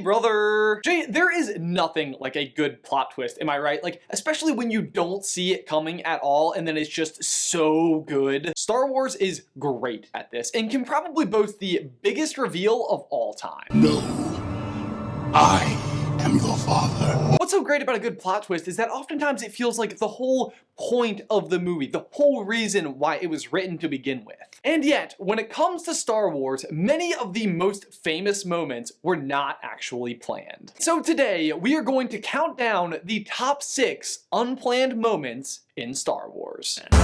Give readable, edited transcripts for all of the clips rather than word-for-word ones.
brother! Jay, there is nothing like a good plot twist, am I right? Like, especially when you don't see it coming at all and then it's just so good. Star Wars is great at this and can probably boast the biggest reveal of all time. No, I am your father. What's so great about a good plot twist is that oftentimes it feels like the whole point of the movie, the whole reason why it was written to begin with. And yet, when it comes to Star Wars, many of the most famous moments were not actually planned. So today, we are going to count down the top 6 unplanned moments in Star Wars. Hey,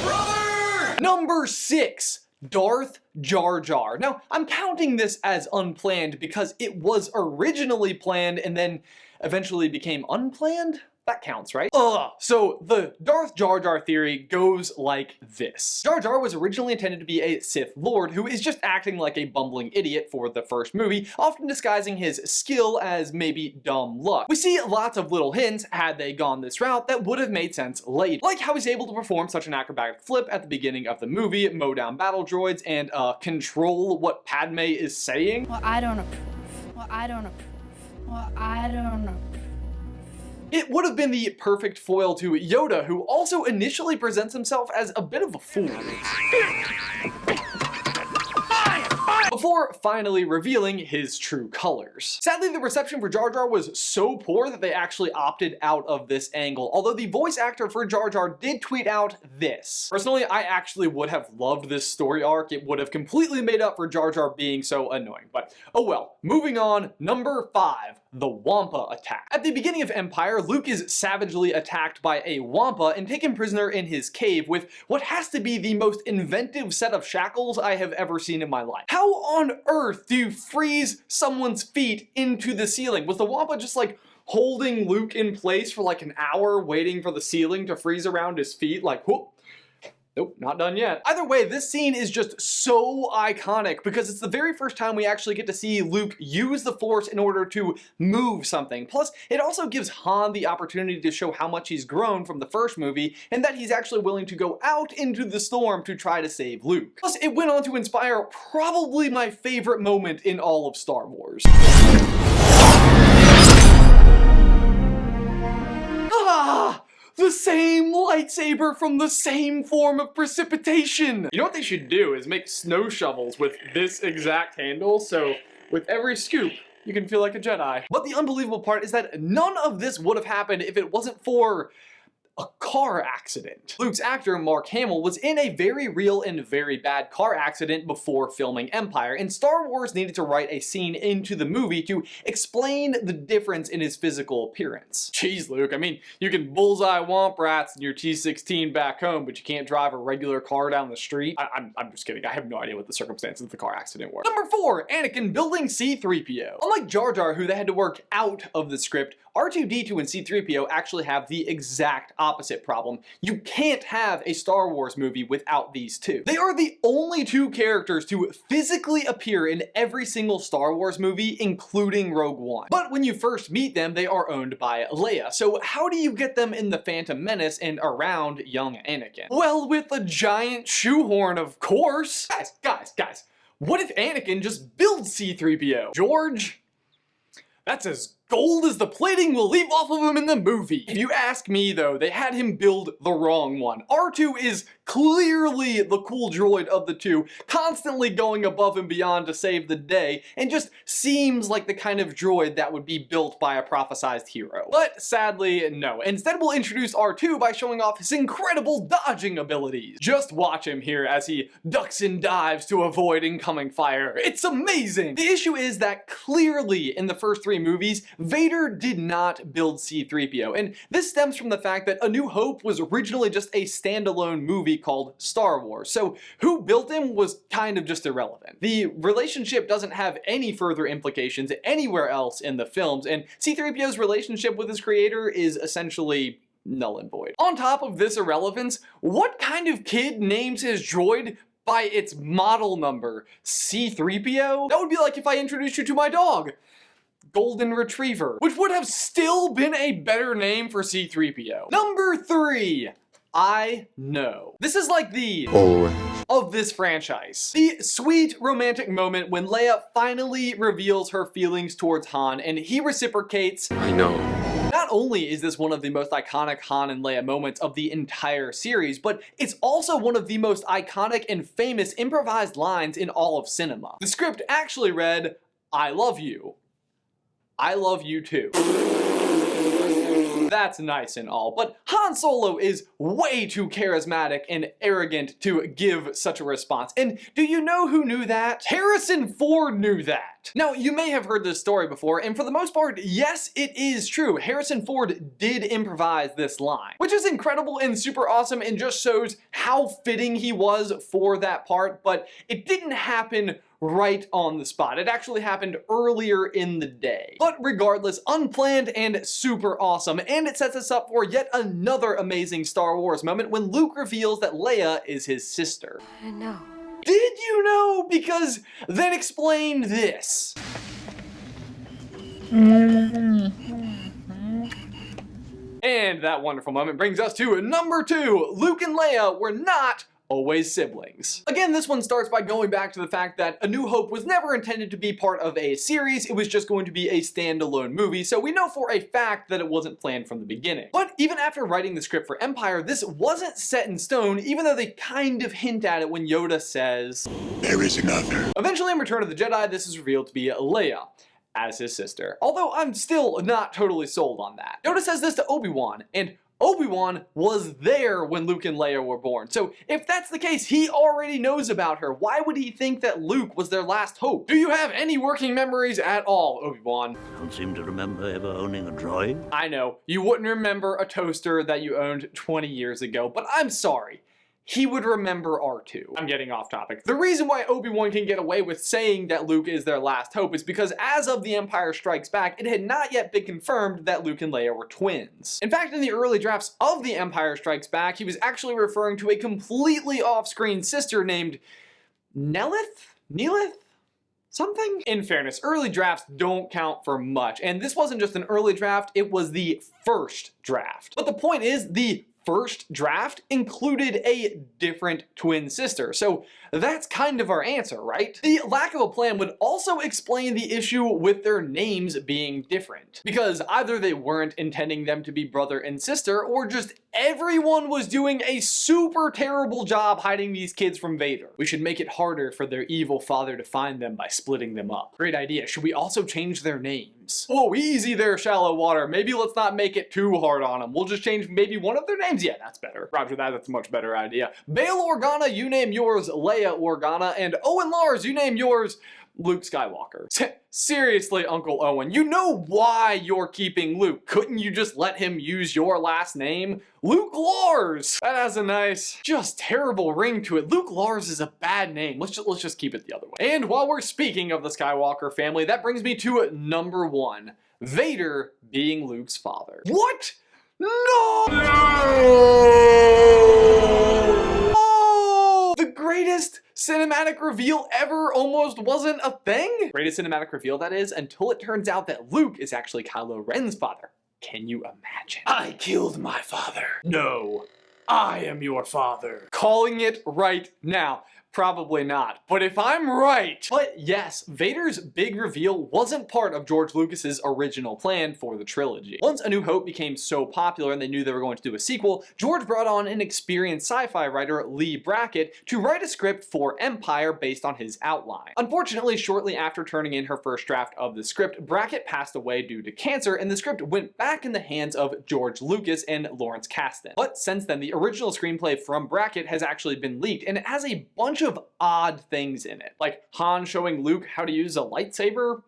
brother! Number 6. Darth Jar Jar. Now, I'm counting this as unplanned because it was originally planned and then eventually became unplanned? That counts, right? So the Darth Jar Jar theory goes like this. Jar Jar was originally intended to be a Sith Lord who is just acting like a bumbling idiot for the first movie, often disguising his skill as maybe dumb luck. We see lots of little hints, had they gone this route, that would have made sense later. Like how he's able to perform such an acrobatic flip at the beginning of the movie, mow down battle droids, and control what Padme is saying. Well, I don't approve. Well, I don't approve. Well, I don't approve. It would have been the perfect foil to Yoda, who also initially presents himself as a bit of a fool. Before finally revealing his true colors. Sadly, the reception for Jar Jar was so poor that they actually opted out of this angle, although the voice actor for Jar Jar did tweet out this. Personally, I actually would have loved this story arc. It would have completely made up for Jar Jar being so annoying, but oh well. Moving on, number 5, the Wampa attack. At the beginning of Empire, Luke is savagely attacked by a Wampa and taken prisoner in his cave with what has to be the most inventive set of shackles I have ever seen in my life. How on earth do you freeze someone's feet into the ceiling? Was the Wampa just like holding Luke in place for like an hour waiting for the ceiling to freeze around his feet? Like, whoop. Nope, not done yet. Either way, this scene is just so iconic because it's the very first time we actually get to see Luke use the Force in order to move something. Plus, it also gives Han the opportunity to show how much he's grown from the first movie and that he's actually willing to go out into the storm to try to save Luke. Plus, it went on to inspire probably my favorite moment in all of Star Wars. The same lightsaber from the same form of precipitation! You know what they should do is make snow shovels with this exact handle, so with every scoop, you can feel like a Jedi. But the unbelievable part is that none of this would have happened if it wasn't for a car accident. Luke's actor, Mark Hamill, was in a very real and very bad car accident before filming Empire, and Star Wars needed to write a scene into the movie to explain the difference in his physical appearance. Jeez, Luke, I mean, you can bullseye womp rats in your T-16 back home, but you can't drive a regular car down the street? I'm just kidding. I have no idea what the circumstances of the car accident were. Number 4, Anakin building C-3PO. Unlike Jar Jar, who they had to work out of the script, R2-D2 and C-3PO actually have the exact opposite problem. You can't have a Star Wars movie without these two. They are the only two characters to physically appear in every single Star Wars movie, including Rogue One. But when you first meet them, they are owned by Leia. So how do you get them in The Phantom Menace and around young Anakin? Well, with a giant shoehorn, of course. Guys, what if Anakin just builds C-3PO? George? That's as gold as the plating will leave off of him in the movie. If you ask me though, they had him build the wrong one. R2 is clearly the cool droid of the two, constantly going above and beyond to save the day, and just seems like the kind of droid that would be built by a prophesized hero. But sadly, no. Instead, we'll introduce R2 by showing off his incredible dodging abilities. Just watch him here as he ducks and dives to avoid incoming fire. It's amazing! The issue is that clearly in the first 3 movies, Vader did not build C-3PO, and this stems from the fact that A New Hope was originally just a standalone movie called Star Wars, so who built him was kind of just irrelevant. The relationship doesn't have any further implications anywhere else in the films, and C-3PO's relationship with his creator is essentially null and void. On top of this irrelevance, what kind of kid names his droid by its model number? C-3PO? That would be like if I introduced you to my dog, Golden Retriever, which would have still been a better name for C-3PO. Number 3. I know. This is like the Always. of this franchise. The sweet romantic moment when Leia finally reveals her feelings towards Han and he reciprocates. I know. Not only is this one of the most iconic Han and Leia moments of the entire series, but it's also one of the most iconic and famous improvised lines in all of cinema. The script actually read, "I love you. I love you too." That's nice and all, but Han Solo is way too charismatic and arrogant to give such a response. And do you know who knew that? Harrison Ford knew that. Now, you may have heard this story before, and for the most part, yes, it is true. Harrison Ford did improvise this line, which is incredible and super awesome and just shows how fitting he was for that part, but it didn't happen right on the spot. It actually happened earlier in the day. But regardless, unplanned and super awesome, and it sets us up for yet another amazing Star Wars moment when Luke reveals that Leia is his sister. I know. Did you know? Because then explain this. And that wonderful moment brings us to number 2. Luke and Leia were not always siblings. Again, this one starts by going back to the fact that A New Hope was never intended to be part of a series, it was just going to be a standalone movie, so we know for a fact that it wasn't planned from the beginning. But even after writing the script for Empire, this wasn't set in stone, even though they kind of hint at it when Yoda says, There is another. Eventually in Return of the Jedi, this is revealed to be Leia as his sister. Although I'm still not totally sold on that. Yoda says this to Obi-Wan, and Obi-Wan was there when Luke and Leia were born. So if that's the case, he already knows about her. Why would he think that Luke was their last hope? Do you have any working memories at all, Obi-Wan? Don't seem to remember ever owning a droid. I know, you wouldn't remember a toaster that you owned 20 years ago, but I'm sorry. He would remember R2. I'm getting off topic. The reason why Obi-Wan can get away with saying that Luke is their last hope is because as of The Empire Strikes Back, it had not yet been confirmed that Luke and Leia were twins. In fact, in the early drafts of The Empire Strikes Back, he was actually referring to a completely off-screen sister named Nelith? Neelith? Something? In fairness, early drafts don't count for much, and this wasn't just an early draft, it was the first draft. But the point is, the first draft included a different twin sister, so that's kind of our answer, right? The lack of a plan would also explain the issue with their names being different, because either they weren't intending them to be brother and sister, or just everyone was doing a super terrible job hiding these kids from Vader. We should make it harder for their evil father to find them by splitting them up. Great idea. Should we also change their names? Whoa, easy there, Shallow Water. Maybe let's not make it too hard on them. We'll just change maybe one of their names. Yeah, that's better. Roger that, that's a much better idea. Bail Organa, you name yours Leia Organa, and Owen Lars, you name yours Luke Skywalker. Seriously, Uncle Owen, you know why you're keeping Luke. Couldn't you just let him use your last name? Luke Lars! That has a nice, just terrible ring to it. Luke Lars is a bad name. Let's just keep it the other way. And while we're speaking of the Skywalker family, that brings me to number 1. Vader being Luke's father. What? No! Oh! The greatest cinematic reveal ever almost wasn't a thing? Greatest cinematic reveal, that is, until it turns out that Luke is actually Kylo Ren's father. Can you imagine? I killed my father. No, I am your father. Calling it right now. Probably not, but if I'm right. But yes, Vader's big reveal wasn't part of George Lucas's original plan for the trilogy. Once A New Hope became so popular and they knew they were going to do a sequel, George brought on an experienced sci-fi writer, Lee Brackett, to write a script for Empire based on his outline. Unfortunately, shortly after turning in her first draft of the script, Brackett passed away due to cancer, and the script went back in the hands of George Lucas and Lawrence Kasdan. But since then, the original screenplay from Brackett has actually been leaked, and it has a bunch of odd things in it, like Han showing Luke how to use a lightsaber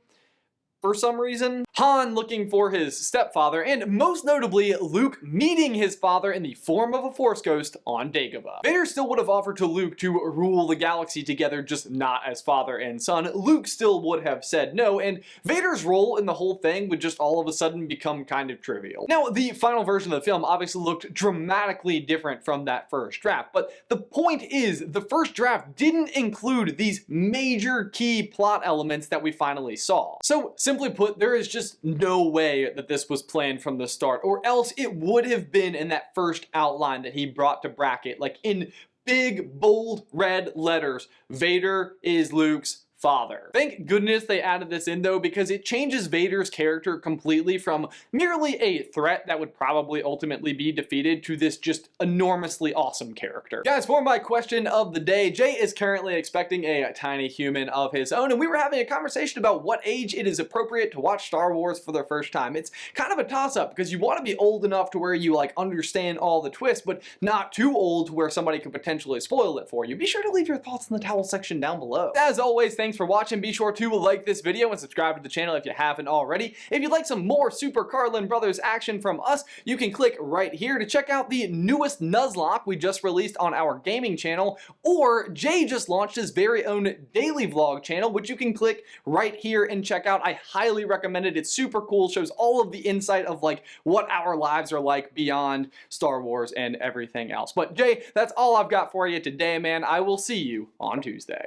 for some reason, Han looking for his stepfather, and most notably, Luke meeting his father in the form of a Force ghost on Dagobah. Vader still would have offered to Luke to rule the galaxy together, just not as father and son. Luke still would have said no, and Vader's role in the whole thing would just all of a sudden become kind of trivial. Now, the final version of the film obviously looked dramatically different from that first draft, but the point is, the first draft didn't include these major key plot elements that we finally saw. So, Simply put, there is just no way that this was planned from the start, or else it would have been in that first outline that he brought to bracket, like in big, bold, red letters. Vader is Luke's father. Thank goodness they added this in though, because it changes Vader's character completely from merely a threat that would probably ultimately be defeated to this just enormously awesome character. Guys, for my question of the day, Jay is currently expecting a tiny human of his own, and we were having a conversation about what age it is appropriate to watch Star Wars for the first time. It's kind of a toss-up because you want to be old enough to where you like understand all the twists, but not too old to where somebody could potentially spoil it for you. Be sure to leave your thoughts in the towel section down below. As always, thanks for watching. Be sure to like this video and subscribe to the channel if you haven't already. If you'd like some more Super Carlin Brothers action from us, you can click right here to check out the newest Nuzlocke we just released on our gaming channel, or Jay just launched his very own daily vlog channel, which you can click right here and check out. I highly recommend it. It's super cool, shows all of the insight of like what our lives are like beyond Star Wars and everything else. But Jay, that's all I've got for you today, man. I will see you on Tuesday.